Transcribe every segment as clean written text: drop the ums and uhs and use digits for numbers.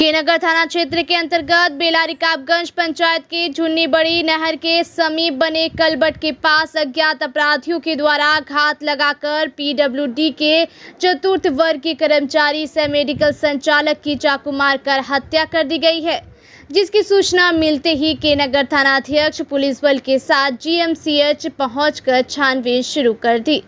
के नगर थाना क्षेत्र के अंतर्गत बेलारिकाबगंज पंचायत के झुन्नी बड़ी नहर के समीप बने कलबट के पास अज्ञात अपराधियों के द्वारा घात लगाकर पीडब्ल्यूडी के चतुर्थ वर्ग के कर्मचारी सह मेडिकल संचालक की चाकू मारकर हत्या कर दी गई है, जिसकी सूचना मिलते ही के नगर थाना अध्यक्ष पुलिस बल के साथ जीएमसीएच पहुंचकर छानबीन शुरू कर दी।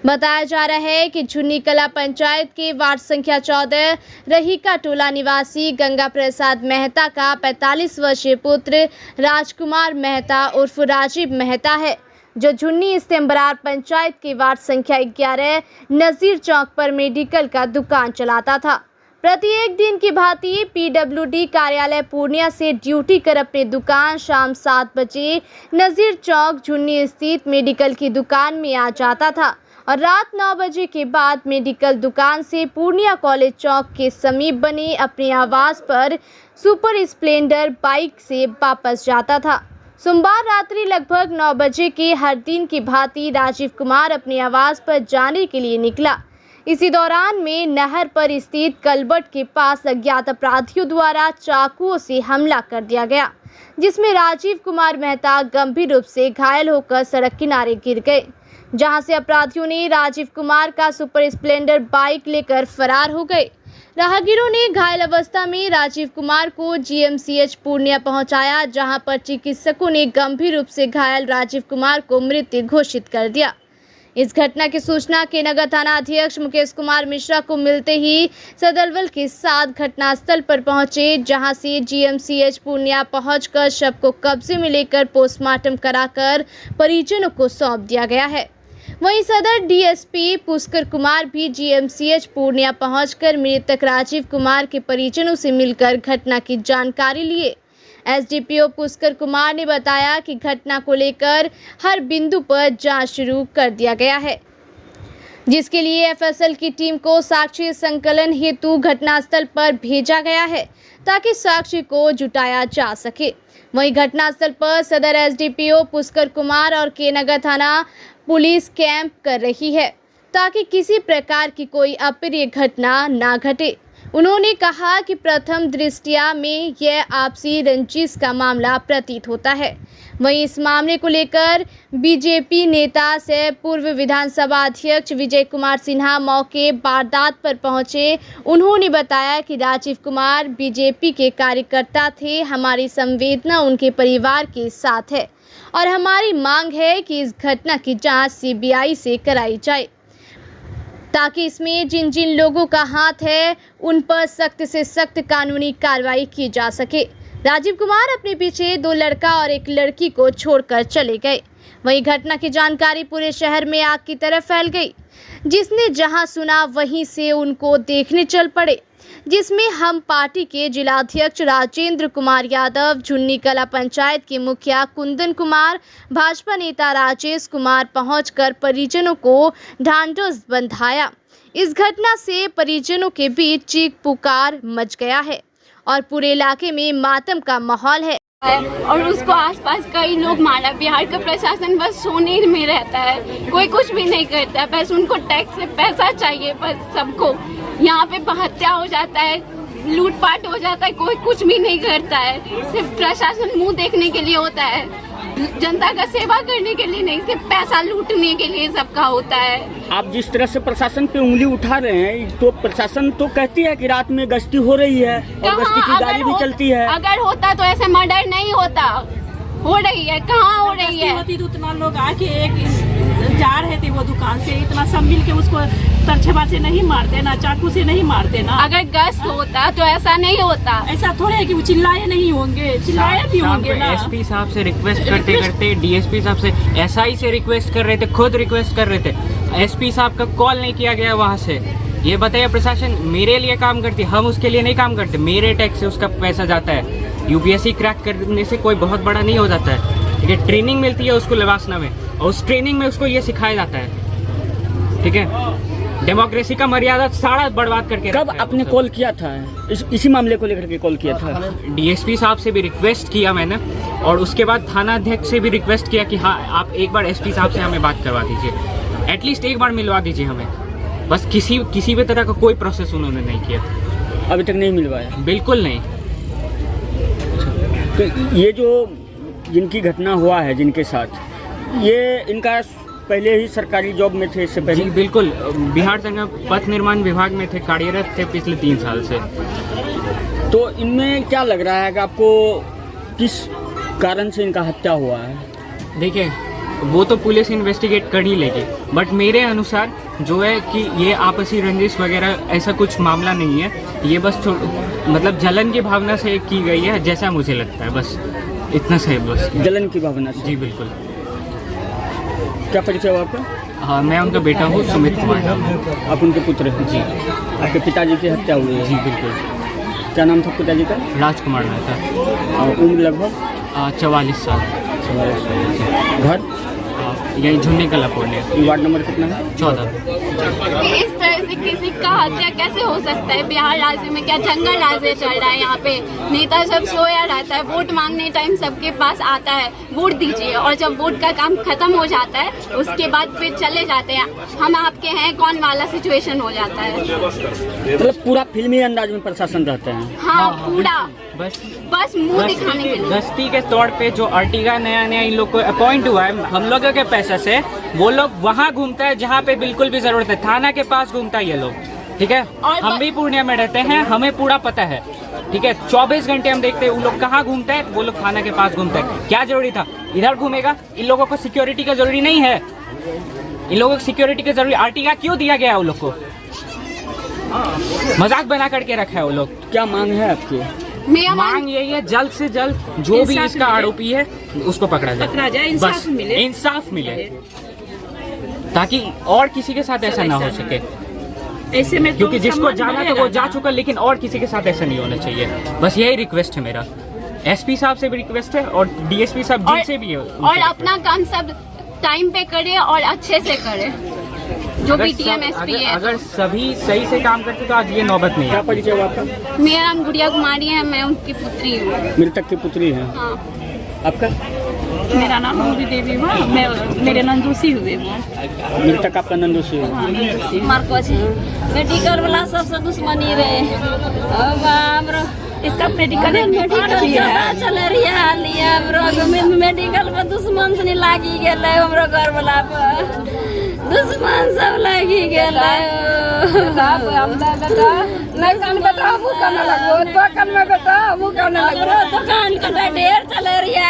बताया जा रहा है कि झुन्नी कला पंचायत के वार्ड संख्या 14 रहीका टोला निवासी गंगा प्रसाद मेहता का 45 वर्षीय पुत्र राजकुमार मेहता उर्फ राजीव मेहता है, जो झुन्नी इस्तेम्बरार पंचायत के वार्ड संख्या 11 नजीर चौक पर मेडिकल का दुकान चलाता था। प्रत्येक दिन की भांति पीडब्ल्यूडी कार्यालय पूर्णिया से ड्यूटी कर अपनी दुकान शाम 7 बजे नजीर चौक झुन्नी स्थित मेडिकल की दुकान में आ जाता था और रात 9 बजे के बाद मेडिकल दुकान से पूर्णिया कॉलेज चौक के समीप बने अपने आवास पर सुपर स्प्लेंडर बाइक से वापस जाता था। सोमवार रात्रि लगभग 9 बजे के हर दिन की भांति राजीव कुमार अपने आवास पर जाने के लिए निकला। इसी दौरान में नहर पर स्थित कलबट के पास अज्ञात अपराधियों द्वारा चाकुओं से हमला कर दिया गया, जिसमें राजीव कुमार मेहता गंभीर रूप से घायल होकर सड़क किनारे गिर गए, जहां से अपराधियों ने राजीव कुमार का सुपर स्प्लेंडर बाइक लेकर फरार हो गए। राहगीरों ने घायल अवस्था में राजीव कुमार को जीएमसीएच पूर्णिया पहुंचाया, जहां पर चिकित्सकों ने गंभीर रूप से घायल राजीव कुमार को मृत घोषित कर दिया। इस घटना की सूचना के नगर थाना अध्यक्ष मुकेश कुमार मिश्रा को मिलते ही सदलबल के साथ घटनास्थल पर पहुंचे, जहां से जीएमसीएच पूर्णिया पहुंचकर शव को कब्जे में लेकर पोस्टमार्टम कराकर परिजनों को सौंप दिया गया है। वहीं सदर डीएसपी पुष्कर कुमार भी जीएमसीएच पूर्णिया पहुंचकर मृतक राजीव कुमार के परिजनों से मिलकर घटना की जानकारी लिए। एसडीपीओ पुष्कर कुमार ने बताया कि घटना को लेकर हर बिंदु पर जांच शुरू कर दिया गया है, जिसके लिए एफएसएल की टीम को साक्ष्य संकलन हेतु घटनास्थल पर भेजा गया है, ताकि साक्ष्य को जुटाया जा सके। वहीं घटनास्थल पर सदर एसडीपीओ पुष्कर कुमार और के नगर थाना पुलिस कैंप कर रही है, ताकि किसी प्रकार की कोई अप्रिय घटना ना घटे। उन्होंने कहा कि प्रथम दृष्टया में यह आपसी रंजिश का मामला प्रतीत होता है। वहीं इस मामले को लेकर बीजेपी नेता से पूर्व विधानसभा अध्यक्ष विजय कुमार सिन्हा मौके वारदात पर पहुंचे। उन्होंने बताया कि राजीव कुमार बीजेपी के कार्यकर्ता थे। हमारी संवेदना उनके परिवार के साथ है और हमारी मांग है कि इस घटना की जांच सीबीआई से कराई जाए, ताकि इसमें जिन जिन लोगों का हाथ है उन पर सख्त से सख्त कानूनी कार्रवाई की जा सके। राजीव कुमार अपने पीछे 2 लड़का और 1 लड़की को छोड़कर चले गए। वहीं घटना की जानकारी पूरे शहर में आग की तरह फैल गई। जिसने जहां सुना वहीं से उनको देखने चल पड़े, जिसमें हम पार्टी के जिलाध्यक्ष राजेंद्र कुमार यादव, झुन्नी कला पंचायत के मुखिया कुंदन कुमार, भाजपा नेता राजेश कुमार पहुंचकर परिजनों को ढांढस बंधाया। इस घटना से परिजनों के बीच चीख पुकार मच गया है और पूरे इलाके में मातम का माहौल है और उसको आसपास कई लोग मारा। बिहार का प्रशासन बस सोने में रहता है, कोई कुछ भी नहीं करता है, बस उनको टैक्स से पैसा चाहिए। बस सबको यहाँ पे हत्या हो जाता है, लूटपाट हो जाता है, कोई कुछ भी नहीं करता है। सिर्फ प्रशासन मुंह देखने के लिए होता है, जनता का सेवा करने के लिए नहीं, सिर्फ पैसा लूटने के लिए सबका होता है। आप जिस तरह से प्रशासन पे उंगली उठा रहे हैं, तो प्रशासन तो कहती है कि रात में गश्ती हो रही है और गश्ती की गाड़ी भी चलती है। अगर होता तो ऐसे मर्डर नहीं होता। हो रही है, कहाँ हो रही है? तो उतना लोग आके एक जा रहे थे वो दुकान से, इतना सब मिल के उसको तरछेबा से नहीं मारते ना, चाकू से नहीं मारते ना। अगर गश्त होता तो ऐसा नहीं होता। ऐसा थोड़े है कि वो चिल्लाए नहीं होंगे, चिल्लाए भी होंगे ना। एसपी साहब से रिक्वेस्ट करते करते डीएसपी साहब से, एसआई से रिक्वेस्ट कर रहे थे, खुद रिक्वेस्ट कर रहे थे। एसपी साहब का कॉल नहीं किया गया वहाँ से। ये बताइए, प्रशासन मेरे लिए काम करती, हम उसके लिए नहीं काम करते। मेरे टैक्स से उसका पैसा जाता है। यूपीएससी क्रैक करने से कोई बहुत बड़ा नहीं हो जाता है, ठीक है। ट्रेनिंग मिलती है उसको लवासना में, और उस ट्रेनिंग में उसको ये सिखाया जाता है, ठीक है। डेमोक्रेसी का मर्यादा सारा बर्बाद करके। कब आपने कॉल किया था? इसी मामले को लेकर के कॉल किया था? डीएसपी साहब से भी रिक्वेस्ट किया मैंने, और उसके बाद थाना अध्यक्ष से भी रिक्वेस्ट किया कि हाँ, आप एक बार एसपी साहब से हमें बात करवा दीजिए, एटलीस्ट एक बार मिलवा दीजिए हमें। बस किसी भी तरह का कोई प्रोसेस उन्होंने नहीं किया। अभी तक नहीं मिल पाया। बिल्कुल नहीं। तो ये जो जिनकी घटना हुआ है जिनके साथ, ये इनका पहले ही सरकारी जॉब में थे इससे पहले? जी बिल्कुल, बिहार सरकार पथ निर्माण विभाग में थे, कार्यरत थे पिछले 3 साल से। तो इनमें क्या लग रहा है कि आपको किस कारण से इनका हत्या हुआ है? देखिए, वो तो पुलिस इन्वेस्टिगेट कर ही लेगी, बट मेरे अनुसार जो है कि ये आपसी रंजिश वगैरह ऐसा कुछ मामला नहीं है। ये बस मतलब जलन की भावना से की गई है, जैसा मुझे लगता है, बस इतना सही। बस जलन की भावना से? जी बिल्कुल। क्या परिचय हुआ आपका? हाँ, मैं उनका बेटा हूँ, सुमित कुमार नाम है। आप उनके पुत्र हैं? जी। आपके पिताजी की हत्या हुई है? जी बिल्कुल। क्या नाम था पिताजी का? राजकुमार मेहता। और उम्र लगभग 44 साल। 44 साल। घर यही झुन्नी कला पूर्णिया। वार्ड नंबर कितना है? 14। इस तरह से किसी का हत्या कैसे हो सकता है? बिहार राज्य में क्या जंगल राज्य चल रहा है? यहाँ पे नेता सब सोया रहता है, वोट मांगने टाइम सबके पास आता है, वोट दीजिए, और जब वोट का काम खत्म हो जाता है उसके बाद फिर चले जाते हैं, हम आपके हैं कौन वाला सिचुएशन हो जाता है। मतलब पूरा फिल्मी अंदाज में प्रशासन रहते हैं? हाँ, पूरा बस मुंह दिखाने के लिए। गश्ती के तौर पे जो अर्टिगा नया इन लोग को अपॉइंट हुआ है हम लोगों के पैसे से, वो लोग वहाँ घूमता है जहाँ पे बिल्कुल भी जरूरत है। थाना के पास घूमता है ये लोग, ठीक है। हम भी पूर्णिया में रहते हैं, हमें पूरा पता है, ठीक है। 24 घंटे हम देखते हैं वो लोग कहाँ घूमता है, वो लोग थाना के पास घूमता है। क्या जरूरी था इधर घूमेगा? इन लोगों को सिक्योरिटी का जरूरी नहीं है, इन लोगों को सिक्योरिटी का जरूरी। अर्टिगा क्यों दिया गया है? वो लोग को मजाक बना करके रखा है वो लोग। क्या मांग है आपकी? मांग यही है, जल्द से जल्द जो भी इसका आरोपी है उसको पकड़ा जाए, इंसाफ मिले, इंसाफ मिले, ताकि और किसी के साथ ऐसा ना हो सके। ऐसे में क्योंकि जिसको जाना था वो जा चुका, लेकिन और किसी के साथ ऐसा नहीं होना चाहिए। बस यही रिक्वेस्ट है मेरा। एसपी साहब से भी रिक्वेस्ट है और डीएसपी साहब जिनसे भी है, और अपना काम सब टाइम पे करे और अच्छे से करे। जो भी डीएमएसपी है, अगर सभी सही से काम करते तो आज ये नौबत नहीं है। क्या परिचय हुआ आपका? मेरा नाम गुड़िया कुमारी है, मैं उनकी पुत्री हूँ। मृतक की पुत्री है? हाँ। आपका? मेरा नाम मोदी देवी हुआ, मैं मेरे नंदूसी हुए वो। मृतक आपका नंदूसी है? मार्को छी मेडिकल वाला सबसे दुश्मनी रहे। इसका मेडिकल चल रही मेडिकल पर दुश्मन से नहीं लागी गेल, हमरो घर वाला पर दुश्मन सब लागी गेल। दुकान का ढेर चल रही है,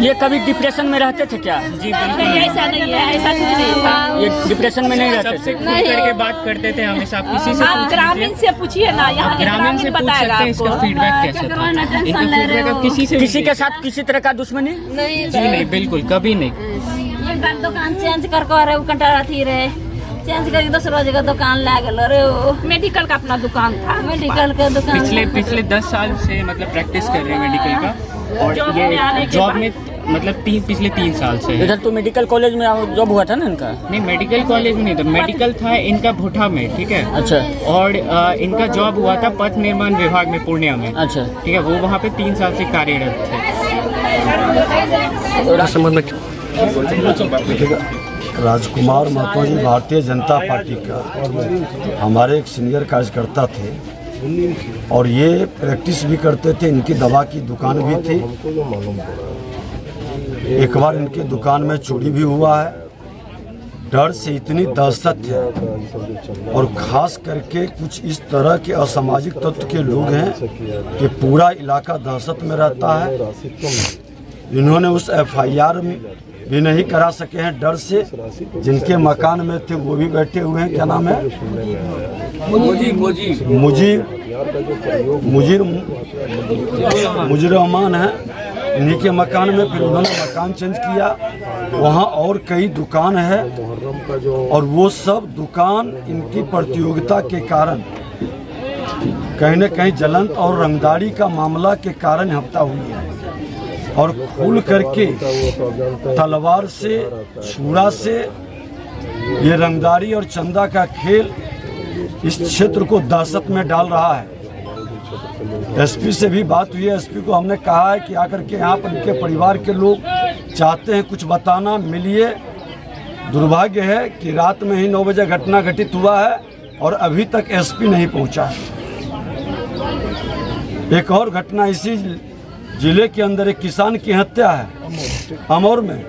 ये कभी डिप्रेशन में रहते थे क्या? जी बिल्कुल, नहीं, ऐसा नहीं है, ऐसा कुछ नहीं था। ये डिप्रेशन में नहीं रहते सबसे थे? खुल करके बात करते थे हमेशा। किसी से आप ग्रामीण से पूछिए ना, यहाँ के ग्रामीण से पूछ सकते हैं इसका फीडबैक कैसे था। इनका फीडबैक अब किसी के साथ किसी तरह का दुश्मनी? जी नहीं, बिल्कुल कभी नहीं। दुकान चेंज कर रहे कंटा अथी रहे, चेंज करके दूसरा जगह दुकान ला गेल रे। वो मेडिकल का अपना दुकान था, मेडिकल के दुकान पिछले 10 साल से मतलब प्रैक्टिस कर रहे हैं मेडिकल का, और जॉब में आने ये के जॉब बाद- में मतलब पिछले 3 साल से है। इधर तो मेडिकल कॉलेज में जॉब हुआ था ना इनका? नहीं, मेडिकल कॉलेज में नहीं था, मेडिकल था इनका भुट्टा में, ठीक है। अच्छा। और इनका जॉब हुआ था पथ निर्माण विभाग में पूर्णिया में, अच्छा। ठीक है। वो वहाँ पे 3 साल से कार्यरत थे। राजकुमार महतो जी भारतीय जनता पार्टी का हमारे एक सीनियर कार्यकर्ता थे, और ये प्रैक्टिस भी करते थे। इनकी दवा की दुकान भी थी। एक बार इनकी दुकान में चोरी भी हुआ है। डर से इतनी दहशत है, और ख़ास करके कुछ इस तरह के असामाजिक तत्व के लोग हैं कि पूरा इलाका दहशत में रहता है। इन्होंने उस FIR भी नहीं करा सके हैं डर से। जिनके मकान में थे वो भी बैठे हुए हैं। क्या नाम है? मुजीर रहमान है। इन्हीं के मकान में फिर उन्होंने मकान चेंज किया। वहाँ और कई दुकान है, और वो सब दुकान इनकी प्रतियोगिता के कारण कहीं न कहीं जलन और रंगदारी का मामला के कारण हफ्ता हुई है। और खुल करके तलवार से, छुरा से ये रंगदारी और चंदा का खेल इस क्षेत्र को दहशत में डाल रहा है। एसपी से भी बात हुई है। एसपी को हमने कहा है कि आकर के यहाँ पर इनके परिवार के लोग चाहते हैं कुछ बताना, मिलिए, दुर्भाग्य है कि रात में ही 9 बजे घटना घटित हुआ है और अभी तक एसपी नहीं पहुंचा है। एक और घटना इसी जिले के अंदर एक किसान की हत्या है अमौर में।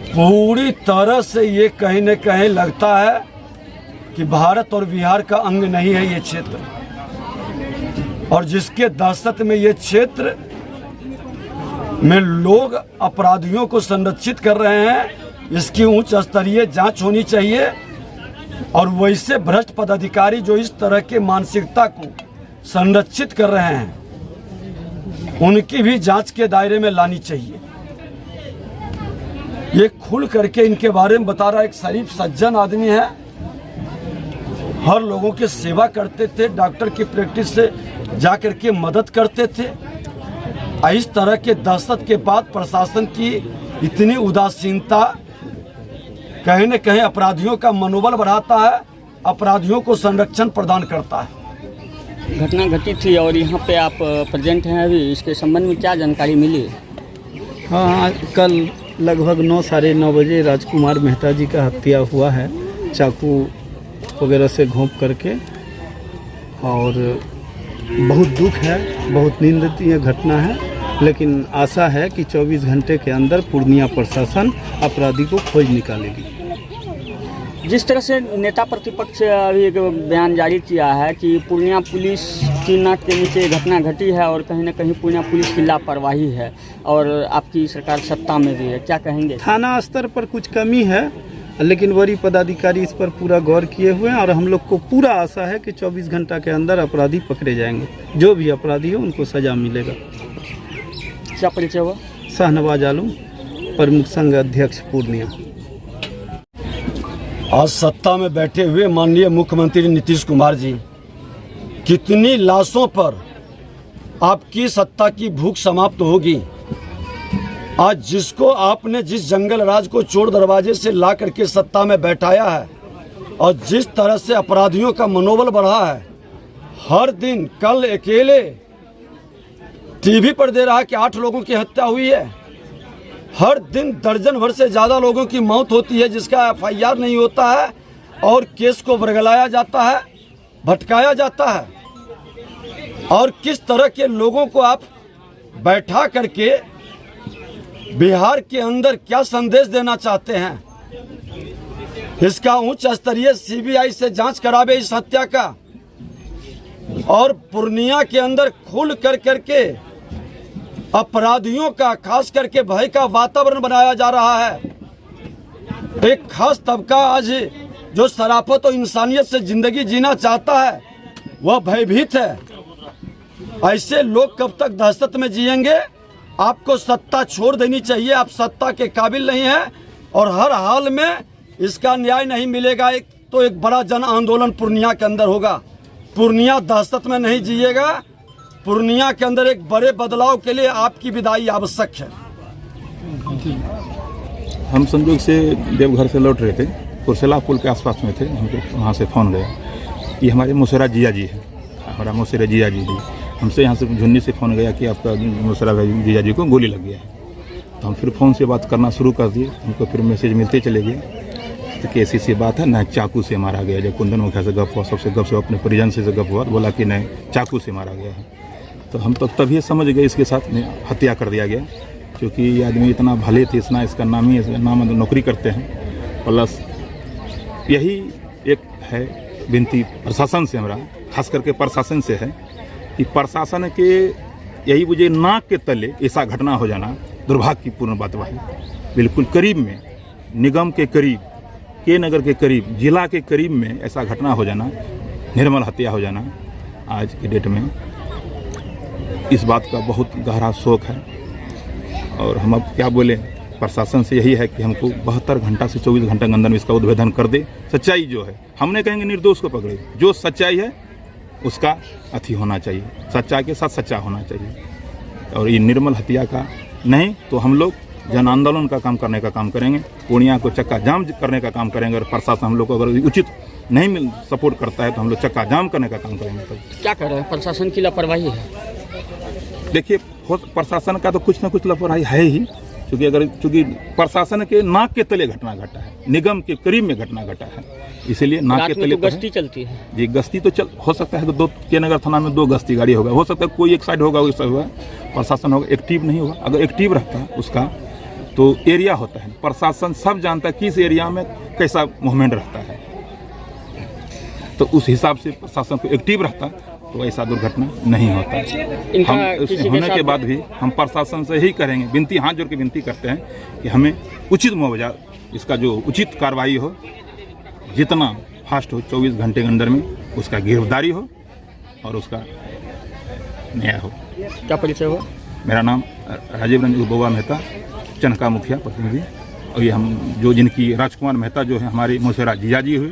पूरी तरह से ये कहीं न कहीं लगता है कि भारत और बिहार का अंग नहीं है ये क्षेत्र, और जिसके दहशत में ये क्षेत्र में लोग अपराधियों को संरक्षित कर रहे हैं। इसकी उच्च स्तरीय जांच होनी चाहिए और वैसे भ्रष्ट पदाधिकारी जो इस तरह के मानसिकता को संरक्षित कर रहे हैं उनकी भी जांच के दायरे में लानी चाहिए। ये खुल करके इनके बारे में बता रहा एक शरीफ सज्जन आदमी है, हर लोगों की सेवा करते थे, डॉक्टर की प्रैक्टिस से जा करके मदद करते थे। इस तरह के दहशत के बाद प्रशासन की इतनी उदासीनता कहीं न कहीं अपराधियों का मनोबल बढ़ाता है, अपराधियों को संरक्षण प्रदान करता है। घटना घटी थी और यहाँ पे आप प्रेजेंट हैं अभी, इसके संबंध में क्या जानकारी मिली? हाँ, कल लगभग 9 साढ़े 9 बजे राजकुमार मेहता जी का हत्या हुआ है चाकू वगैरह से घोंप करके, और बहुत दुख है, बहुत निंदनीय घटना है। लेकिन आशा है कि 24 घंटे के अंदर पूर्णिया प्रशासन अपराधी को खोज निकालेगी। जिस तरह से नेता प्रतिपक्ष से अभी एक बयान जारी किया है कि पूर्णिया पुलिस की नाक के नीचे घटना घटी है और कहीं ना कहीं पूर्णिया पुलिस की लापरवाही है और आपकी सरकार सत्ता में भी है, क्या कहेंगे? थाना स्तर पर कुछ कमी है, लेकिन वरीय पदाधिकारी इस पर पूरा गौर किए हुए हैं और हम लोग को पूरा आशा है कि 24 घंटा के अंदर अपराधी पकड़े जाएंगे। जो भी अपराधी हो उनको सजा मिलेगा। क्या परिचय हुआ? शाहनवाज आलम, प्रमुख संघ अध्यक्ष पूर्णिया। आज सत्ता में बैठे हुए माननीय मुख्यमंत्री नीतीश कुमार जी, कितनी लाशों पर आपकी सत्ता की भूख समाप्त होगी। आज जिसको आपने जिस जंगल राज को चोर दरवाजे से ला करके सत्ता में बैठाया है और जिस तरह से अपराधियों का मनोबल बढ़ा है, हर दिन कल अकेले टीवी पर दे रहा है कि 8 लोगों की हत्या हुई है। हर दिन दर्जन भर से ज़्यादा लोगों की मौत होती है जिसका FIR नहीं होता है और केस को बरगलाया जाता है, भटकाया जाता है। और किस तरह के लोगों को आप बैठा करके बिहार के अंदर क्या संदेश देना चाहते हैं? इसका उच्च स्तरीय CBI से जांच करावे इस हत्या का, और पूर्णिया के अंदर खुल कर करके अपराधियों का, खास करके भय का वातावरण बनाया जा रहा है। एक खास तबका आज जो शराफत और इंसानियत से जिंदगी जीना चाहता है वह भयभीत है। ऐसे लोग कब तक दहशत में जिएंगे? आपको सत्ता छोड़ देनी चाहिए, आप सत्ता के काबिल नहीं हैं और हर हाल में इसका न्याय नहीं मिलेगा। एक बड़ा जन आंदोलन पूर्णिया के अंदर होगा। पूर्णिया दहशत में नहीं जिएगा। पूर्णिया के अंदर एक बड़े बदलाव के लिए आपकी विदाई आवश्यक है। हम संजोग से देवघर से लौट रहे थे, कुरसेला पुल के आसपास में थे, हमको वहाँ से फ़ोन गया। ये हमारे मुसरा जिया जी है, हमारा मुसरा जिया जी हमसे यहाँ से झुन्नी से फ़ोन गया कि आपका मुसरा जिया जी को गोली लग गया है। तो हम फिर फ़ोन से बात करना शुरू कर दिए। हमको फिर मैसेज मिलते चले गए तो कि ऐसी बात है ना, चाकू से मारा गया। जब कुंदन मुखिया से गप हुआ, सबसे गप से अपने परिजन से गप हुआ, बोला कि नहीं चाकू से मारा गया है। तो हम तब तभी समझ गए इसके साथ हत्या कर दिया गया, क्योंकि ये आदमी इतना भले थे, इतना इसका नाम ही नाम नौकरी करते हैं। प्लस यही एक है विनती प्रशासन से, हमारा खास करके प्रशासन से है कि प्रशासन के यही मुझे नाक के तले ऐसा घटना हो जाना दुर्भाग्यपूर्ण बात है। बिल्कुल करीब में, निगम के करीब, के नगर के करीब, जिला के करीब में ऐसा घटना हो जाना, निर्मल हत्या हो जाना, आज की डेट में इस बात का बहुत गहरा शोक है। और हम अब क्या बोले, प्रशासन से यही है कि हमको 72 घंटा से 24 घंटे के अंदर में इसका उद्भेदन कर दे। सच्चाई जो है, हमने कहेंगे निर्दोष को पकड़े, जो सच्चाई है उसका अथी होना चाहिए, सच्चाई के साथ सच्चा होना चाहिए। और ये निर्मल हत्या का नहीं तो हम लोग जन आंदोलन का काम करने का काम करेंगे, पूर्णिया को चक्का जाम करने का काम करेंगे। और प्रशासन हम लोग को अगर उचित नहीं सपोर्ट करता है तो हम लोग चक्का जाम करने का काम करेंगे। तो क्या कर रहे हैं? प्रशासन की लापरवाही है। देखिए, प्रशासन का तो कुछ ना कुछ लापरवाही है ही, चूंकि प्रशासन के नाक के तले घटना घटा है, निगम के करीब में घटना घटा है, इसीलिए नाक के तले गश्ती चलती है जी। गश्ती तो हो सकता है तो दो के नगर थाना में 2 गश्ती गाड़ी होगा, हो सकता है कोई एक साइड होगा, वैसा होगा, प्रशासन होगा, एक्टिव नहीं होगा। अगर एक्टिव रहता उसका तो एरिया होता है, प्रशासन सब जानता है किस एरिया में कैसा मूवमेंट रहता है, तो उस हिसाब से प्रशासन को एक्टिव रहता तो ऐसा दुर्घटना नहीं होता। हम होने के बाद भी हम प्रशासन से ही करेंगे विनती, हाथ जोड़ के विनती करते हैं कि हमें उचित मुआवजा, इसका जो उचित कार्रवाई हो, जितना फास्ट हो, 24 घंटे के अंदर में उसका गिरफ्तारी हो और उसका न्याय हो। क्या परिचय हुआ? मेरा नाम राजीव रंजन बोबा मेहता, चनका मुखिया प्रतिनिधि, और ये हम जो जिनकी राजकुमार मेहता जो है हमारे मौसेरा जीजाजी हुए,